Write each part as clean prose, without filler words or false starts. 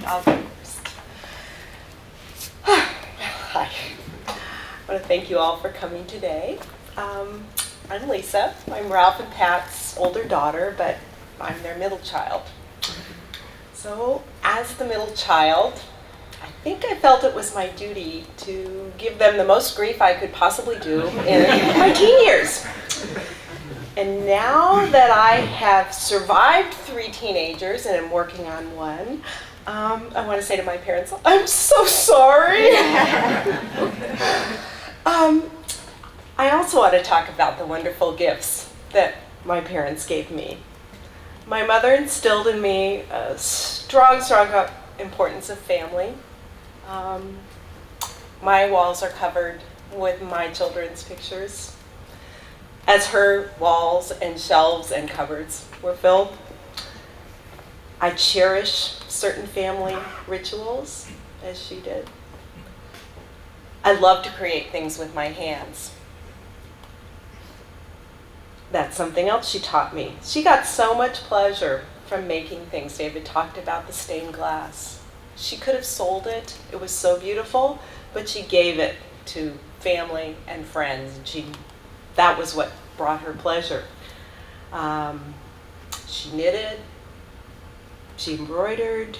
I'll go first. Hi. I want to thank you all for coming today. I'm Lisa. I'm Ralph and Pat's older daughter, but I'm their middle child. So, as the middle child, I think I felt it was my duty to give them the most grief I could possibly do in my teen years. And now that I have survived 3 teenagers and am working on one, I want to say to my parents, I'm so sorry. I also want to talk about the wonderful gifts that my parents gave me. My mother instilled in me a strong importance of family. My walls are covered with my children's pictures, as her walls and shelves and cupboards were filled. I cherish certain family rituals, as she did. I love to create things with my hands. That's something else she taught me. She got so much pleasure from making things. David talked about the stained glass. She could have sold it. It was so beautiful, but she gave it to family and friends. And that was what brought her pleasure. She knitted, she embroidered,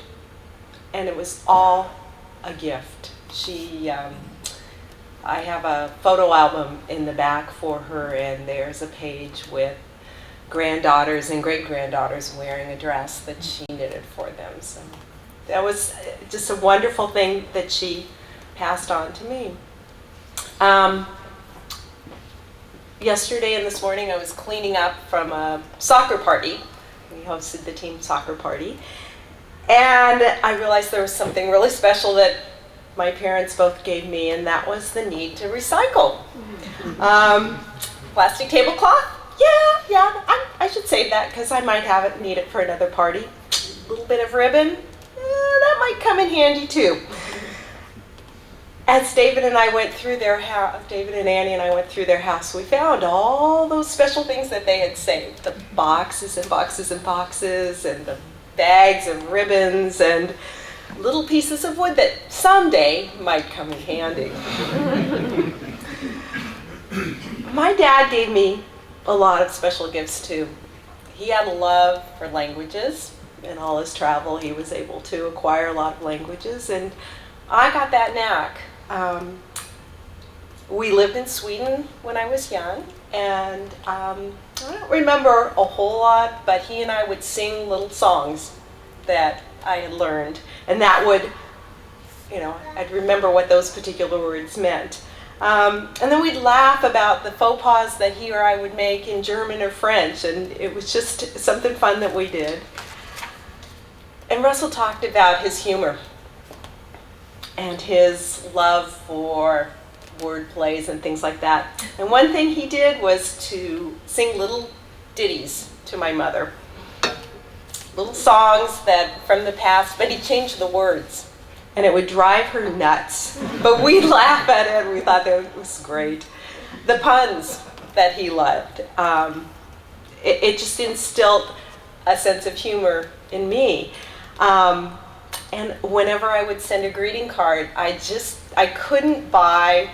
and it was all a gift. I have a photo album in the back for her, and there's a page with granddaughters and great-granddaughters wearing a dress that she knitted for them. So that was just a wonderful thing that she passed on to me. Yesterday and this morning I was cleaning up from a soccer party. We hosted the team soccer party. And I realized there was something really special that my parents both gave me, and that was the need to recycle. Plastic tablecloth? Yeah, I should save that because I might need it for another party. A little bit of ribbon, that might come in handy too. As David and Annie went through their house, we found all those special things that they had saved. The boxes and boxes and boxes, and the bags of ribbons, and little pieces of wood that someday might come in handy. My dad gave me a lot of special gifts too. He had a love for languages. In all his travel, he was able to acquire a lot of languages, and I got that knack. We lived in Sweden when I was young, and I don't remember a whole lot, but he and I would sing little songs that I had learned, and that would, I'd remember what those particular words meant. And then we'd laugh about the faux pas that he or I would make in German or French, and it was just something fun that we did. And Russell talked about his humor and his love for word plays and things like that. And one thing he did was to sing little ditties to my mother. Little songs from the past, but he changed the words. And it would drive her nuts. But we'd laugh at it, and we thought that was great. The puns that he loved. It just instilled a sense of humor in me. And whenever I would send a greeting card, I couldn't buy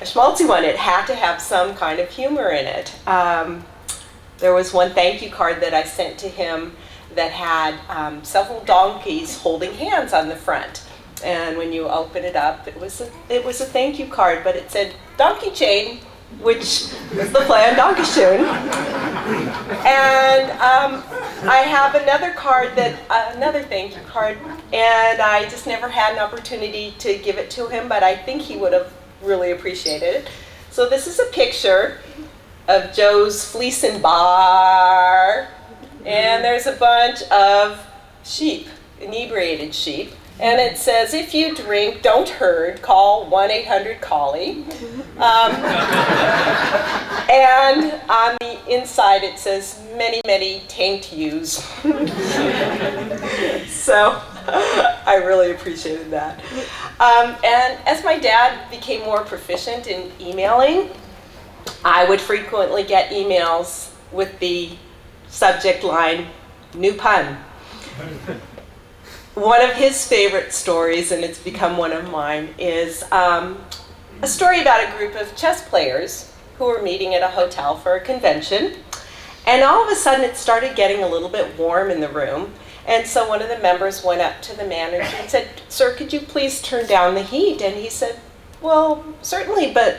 a schmaltzy one. It had to have some kind of humor in it. There was one thank you card that I sent to him that had several donkeys holding hands on the front. And when you open it up, it was a thank you card, but it said donkey chain, which was the play on donkey shoon. And I have another thank you card, and I just never had an opportunity to give it to him, but I think he would have really appreciated it. So this is a picture of Joe's fleece and bar, and there's a bunch of sheep, inebriated sheep. And it says, if you drink, don't herd, call 1-800-COLLIE. And on the inside it says, many, many taint yous. So I really appreciated that. And as my dad became more proficient in emailing, I would frequently get emails with the subject line, new pun. one of his favorite stories, and it's become one of mine, is a story about a group of chess players who were meeting at a hotel for a convention. And all of a sudden it started getting a little bit warm in the room. And so one of the members went up to the manager and said, "Sir, could you please turn down the heat?" And he said, "Well, certainly, but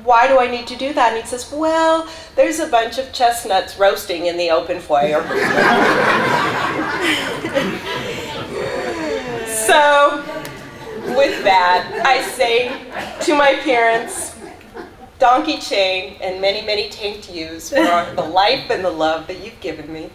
why do I need to do that?" And he says, "Well, there's a bunch of chestnuts roasting in the open foyer." So, with that, I say to my parents, donkey chain and many, many thank yous for the life and the love that you've given me.